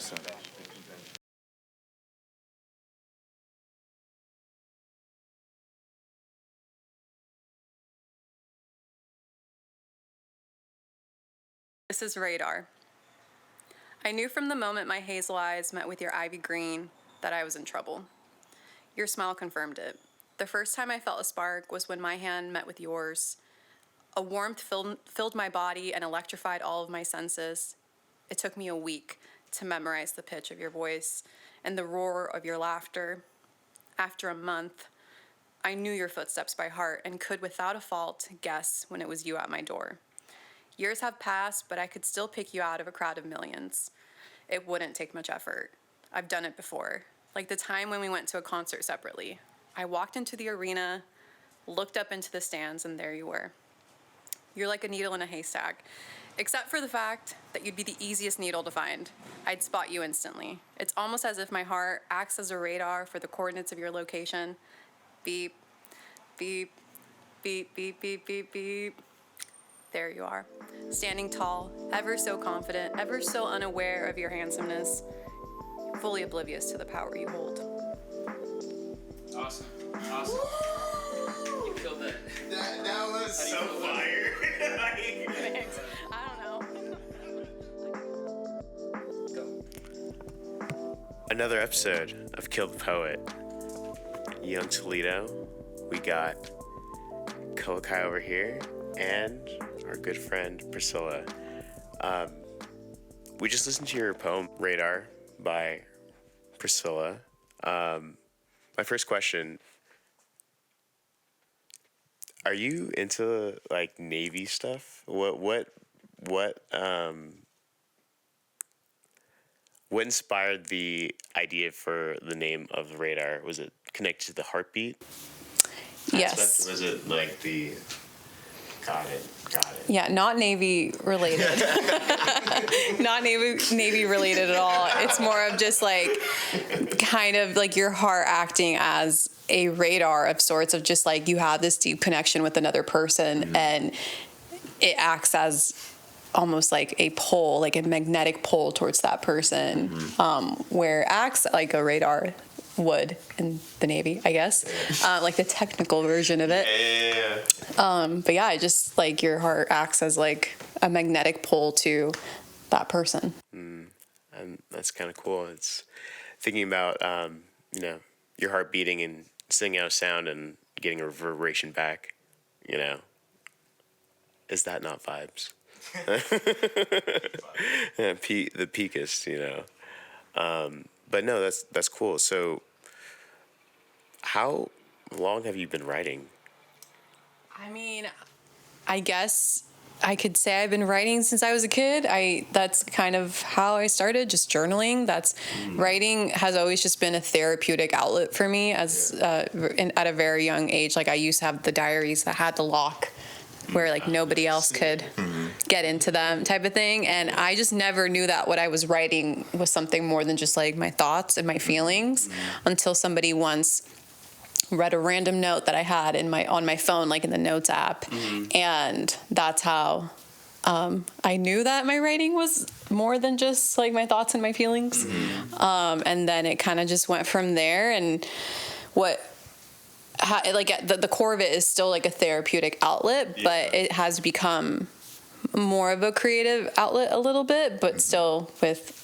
Awesome. This is Radar. I knew from the moment my hazel eyes met with your ivy green that I was in trouble. Your smile confirmed it. The first time I felt a spark was when my hand met with yours. A warmth filled my body and electrified all of my senses. It took me a week to memorize the pitch of your voice and the roar of your laughter. After a month, I knew your footsteps by heart and could, without a fault, guess when it was you at my door. Years have passed, but I could still pick you out of a crowd of millions. It wouldn't take much effort. I've done it before. Like the time when we went to a concert separately. I walked into the arena, looked up into the stands, and there you were. You're like a needle in a haystack, except for the fact that you'd be the easiest needle to find. I'd spot you instantly. It's almost as if my heart acts as a radar for the coordinates of your location. Beep, beep, beep, beep, beep, beep, beep. There you are, standing tall, ever so confident, ever so unaware of your handsomeness, fully oblivious to the power you hold. Awesome. Awesome. You killed that. That was so fire. Thanks. I don't know. Go. Another episode of Kill the Poet. Young Toledo. We got Koakai over here and our good friend Priscila. We just listened to your poem Radar by Priscila. My first question, are you into like Navy stuff? What inspired the idea for the name of the radar? Was it connected to the heartbeat Yes. aspect? Was it like the got it. Yeah, not Navy related. Not Navy related at all. It's more of just like kind of like your heart acting as a radar of sorts, of just like you have this deep connection with another person, and it acts as almost like a pull, like a magnetic pull towards that person, where it acts like a radar would in the Navy, I guess, like the technical version of it. But yeah, just like your heart acts as like a magnetic pull to that person. And that's kind of cool. It's thinking about, your heart beating and sending out a sound and getting a reverberation back, is that not vibes? Yeah, the peakest, But no, that's cool. So how long have you been writing? I mean, I guess I could say I've been writing since I was a kid. That's kind of how I started, just journaling. Writing has always just been a therapeutic outlet for me at a very young age. Like I used to have the diaries that had the lock where like nobody else could get into them type of thing. And I just never knew that what I was writing was something more than just like my thoughts and my feelings until somebody once read a random note that I had on my phone, like in the notes app. And that's how I knew that my writing was more than just like my thoughts and my feelings. And then it kind of just went from there. And the core of it is still like a therapeutic outlet, but it has become more of a creative outlet a little bit, but still with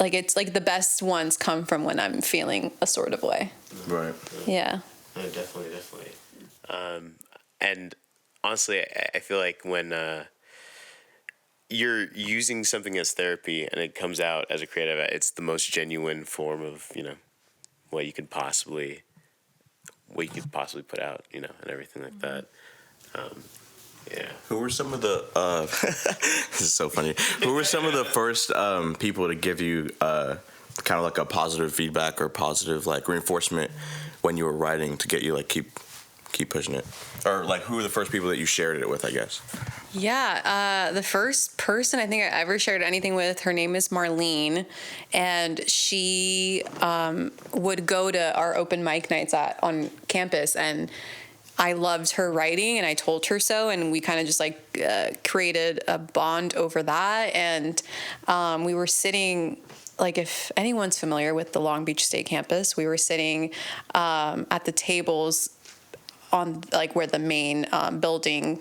like, it's like the best ones come from when I'm feeling a sort of way. Right. Yeah. Definitely. And honestly, I feel like when you're using something as therapy and it comes out as a creative, it's the most genuine form of, what you could possibly put out, and everything like that. Yeah. Who were some of the this is so funny. Who were some of the first people to give you kind of like a positive feedback or positive like reinforcement when you were writing to get you like keep pushing it? Or like who were the first people that you shared it with, I guess? Yeah, the first person I think I ever shared anything with, her name is Marlene, and she would go to our open mic nights on campus, and I loved her writing and I told her so, and we kind of just like created a bond over that. And we were sitting, like, if anyone's familiar with the Long Beach State campus, we were sitting at the tables on like where the main building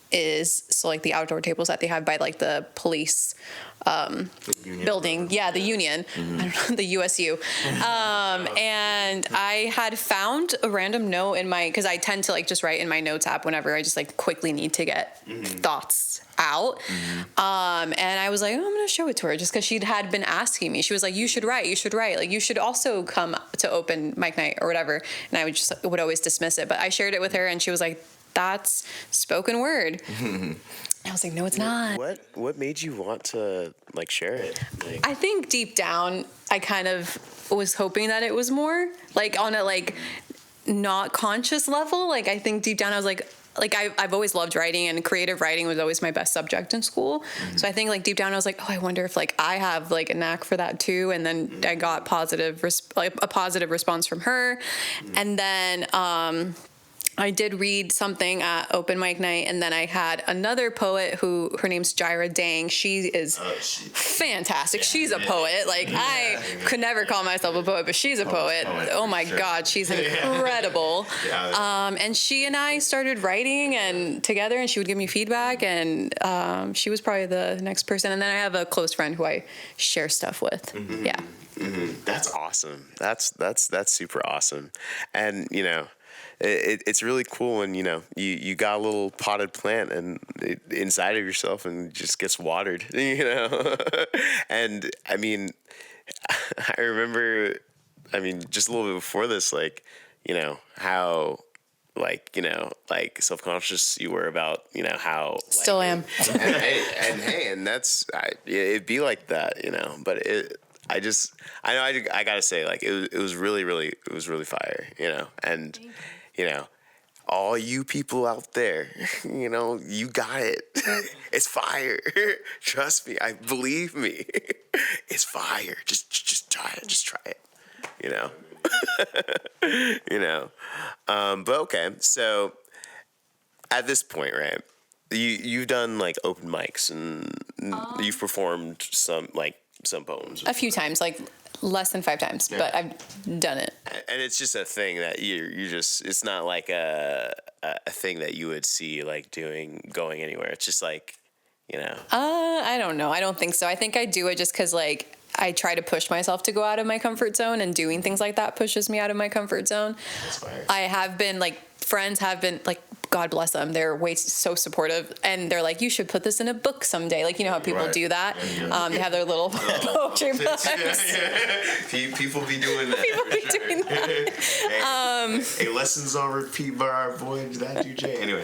is, so like the outdoor tables that they have by like the police building, the union, I don't know, the USU. And I had found a random note in my, because I tend to like just write in my notes app whenever I just like quickly need to get thoughts out. And I was like, oh, I'm gonna show it to her, just because she had been asking me. She was like, you should write, like you should also come to open mic night or whatever. And I would always dismiss it, but I shared it with her and she was like, that's spoken word. I was like, no, it's not. What made you want to like share it? Like, I think deep down, I kind of was hoping that it was more like on a like not conscious level. Like I think deep down I was like I've always loved writing, and creative writing was always my best subject in school. So I think like deep down I was like, oh, I wonder if like I have like a knack for that too. And then I got a positive response from her. And then I did read something at open mic night, and then I had another poet who, her name's Jaira Dang. She is fantastic. She's a poet. Like I could never call myself a poet, but she's a poet. Oh my God, she's incredible. And she and I started writing and together, and she would give me feedback, and she was probably the next person. And then I have a close friend who I share stuff with. Yeah. That's awesome. That's super awesome. And you know, it's really cool when, you know, you got a little potted plant and inside of yourself and it just gets watered, you know. And I mean, I remember, just a little bit before this, like, you know, how like, you know, like self-conscious you were about, you know, how Still am. And that's, it'd be like that, you know, but I gotta say, like, it was really fire, you know. And you know, all you people out there, you know, you got it. It's fire. Trust me. Believe me. It's fire. Just try it. Just try it. You know. You know. But okay. So at this point, right? You've done like open mics and you've performed some poems. A few times, like less than 5 times, but I've done it. And it's just a thing that you just, it's not like a thing that you would see like going anywhere. It's just like, you know. I don't know. I don't think so. I think I do it just because like I try to push myself to go out of my comfort zone, and doing things like that pushes me out of my comfort zone. That's fire. I have been like, friends have been like, God bless them, they're so supportive, and they're like, you should put this in a book someday. Like, you know how people do that. They have their little poetry books. People be doing that. Hey, lessons on repeat by our boy that DJ. Anyway,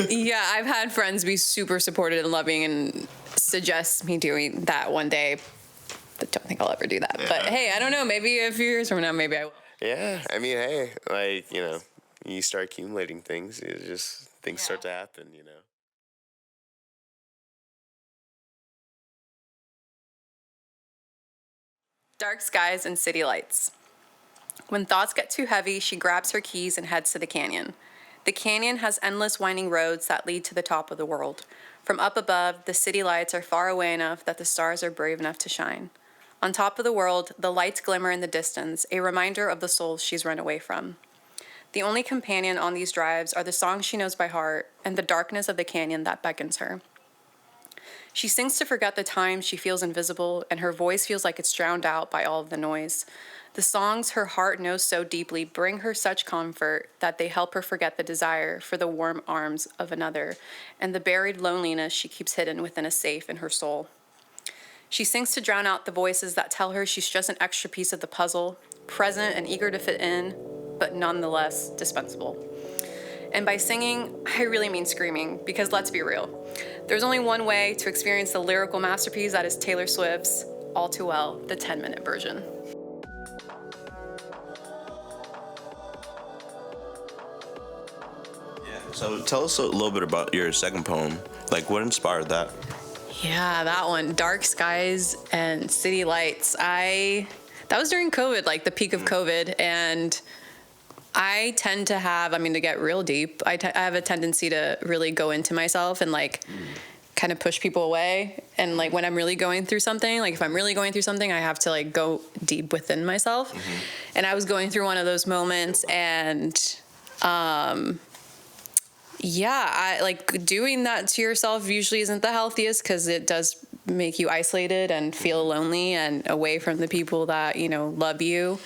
yeah, I've had friends be super supportive and loving and suggest me doing that one day, but don't think I'll ever do that. But hey, I don't know, maybe a few years from now, maybe I will. Yeah, I mean, hey, like, you know, you start accumulating things, things start to happen, you know. Dark skies and city lights. When thoughts get too heavy, she grabs her keys and heads to the canyon. The canyon has endless winding roads that lead to the top of the world. From up above, the city lights are far away enough that the stars are brave enough to shine. On top of the world, the lights glimmer in the distance, a reminder of the souls she's run away from. The only companion on these drives are the songs she knows by heart and the darkness of the canyon that beckons her. She sings to forget the times she feels invisible, and her voice feels like it's drowned out by all of the noise. The songs her heart knows so deeply bring her such comfort that they help her forget the desire for the warm arms of another and the buried loneliness she keeps hidden within a safe in her soul. She sings to drown out the voices that tell her she's just an extra piece of the puzzle, present and eager to fit in, but nonetheless dispensable. And by singing, I really mean screaming, because let's be real. There's only one way to experience the lyrical masterpiece that is Taylor Swift's All Too Well, the 10-minute version. So tell us a little bit about your second poem. Like, what inspired that? Yeah, that one, Dark Skies and City Lights. That was during COVID, like the peak of COVID, and I tend to have, to get real deep, I have a tendency to really go into myself and like kind of push people away. And like when I'm really going through something, like if I'm really going through something, I have to like go deep within myself. And I was going through one of those moments, and I like doing that to yourself usually isn't the healthiest, because it does make you isolated and feel lonely and away from the people that, love you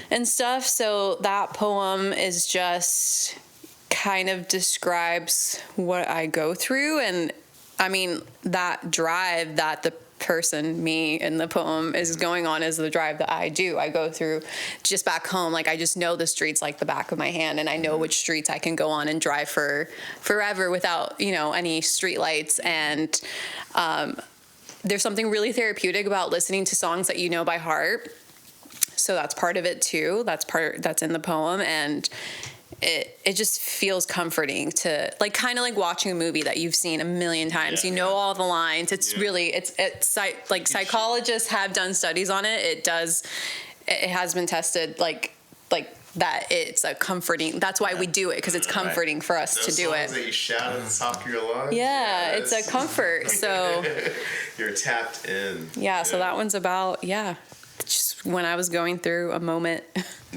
and stuff. So that poem is just kind of describes what I go through. And that drive that the person, me in the poem, is going on is the drive that I go through just back home. Like I just know the streets like the back of my hand, and I know which streets I can go on and drive for forever without, any street lights. And there's something really therapeutic about listening to songs that you know by heart. So that's part of it too. That's in the poem. And it just feels comforting to like, kind of like watching a movie that you've seen a million times. All the lines. It's really, it's like psychologists have done studies on it. It has been tested like that. It's a comforting. That's why we do it, because it's comforting for us to do it. That you shout at the top of your lungs. Yeah, it's a comfort. So you're tapped in. Yeah. So that one's about just when I was going through a moment,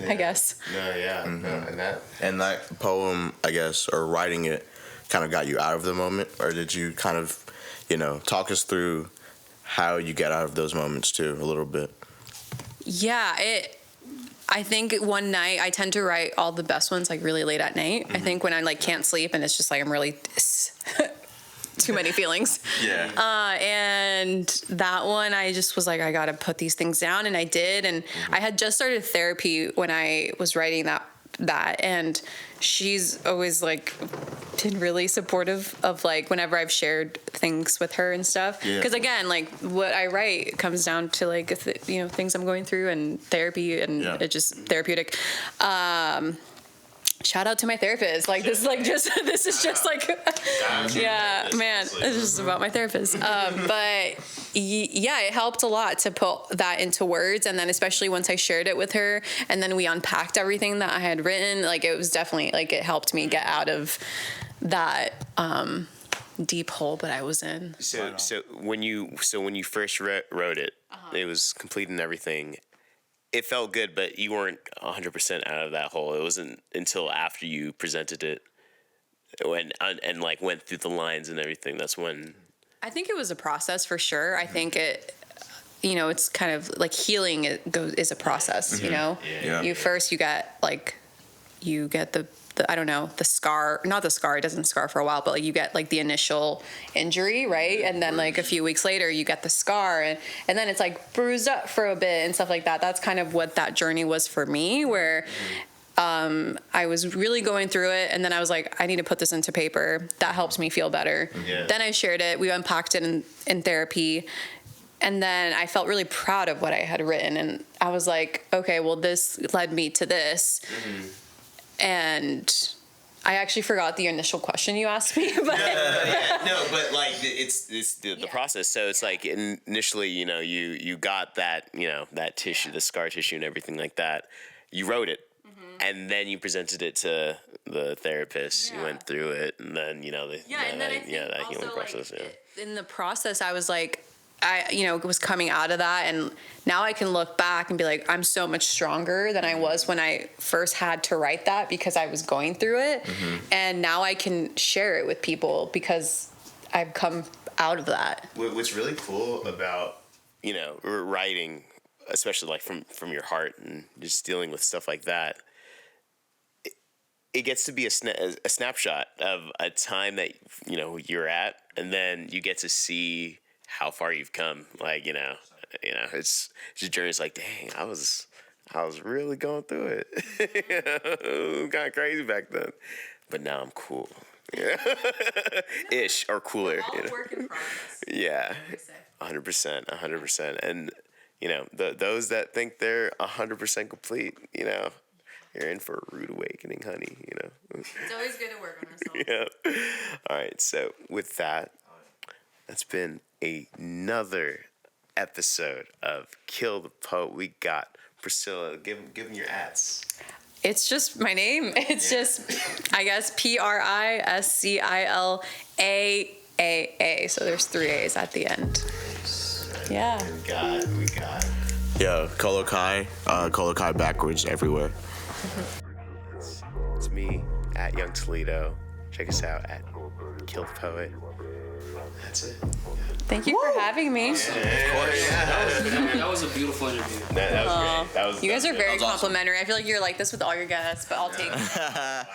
I guess. And that poem, I guess, or writing it, kind of got you out of the moment, or did you kind of, talk us through how you get out of those moments too, a little bit? Yeah, I think one night, I tend to write all the best ones like really late at night. I think when I like can't sleep and it's just like I'm really too many feelings. And that one, I just was like, I got to put these things down. And I did. And I had just started therapy when I was writing that. And she's always like been really supportive of like whenever I've shared things with her and stuff. Because again, like what I write comes down to like, things I'm going through and therapy, and it's just therapeutic. Shout out to my therapist. Like this is like just man, it's just about my therapist. But it helped a lot to put that into words, and then especially once I shared it with her, and then we unpacked everything that I had written. Like it was definitely like it helped me get out of that deep hole that I was in. So when you first wrote it, it was complete and everything. It felt good, but you weren't 100% out of that hole. It wasn't until after you presented it and like went through the lines and everything. That's when. I think it was a process for sure. I think it, it's kind of like healing is a process. You get the I don't know, the scar, not the scar, it doesn't scar for a while, but like you get like the initial injury, right? And then like a few weeks later you get the scar, and then it's like bruised up for a bit and stuff like that. That's kind of what that journey was for me, where I was really going through it, and then I was like, I need to put this into paper. That helps me feel better. Then I shared it. We unpacked it in therapy. And then I felt really proud of what I had written. And I was like, okay, well, this led me to this. And I actually forgot the initial question you asked me. But No, but like it's the process. So it's like initially, you got that, that tissue, the scar tissue and everything like that. You wrote it, and then you presented it to the therapist. You went through it, and then that healing process. In the process, I was like, I was coming out of that, and now I can look back and be like, I'm so much stronger than I was when I first had to write that, because I was going through it. And now I can share it with people because I've come out of that. What's really cool about, writing, especially like from your heart and just dealing with stuff like that, it gets to be a snapshot of a time that, you're at, and then you get to see how far you've come. Like, it's just journey. It's like, dang, I was really going through it. Kind of crazy back then, but now I'm cool. Ish, or cooler. All work in progress. Yeah, 100%. And those that think they're 100% complete, you're in for a rude awakening, honey. It's always good to work on ourselves. All right. So with that, that's been another episode of Kill the Poet. We got Priscilla. Give them your ads. It's just my name. It's just, I guess, Priscila. So there's 3 A's at the end. Yeah. We got. Yeah, Kolokai backwards everywhere. It's me at Young Toledo. Check us out at Kill the Poet. That's it. Thank you for having me. That was a beautiful interview. That was great. You guys are very That was awesome. complimentary. I feel like you're like this with all your guests, but I'll take it.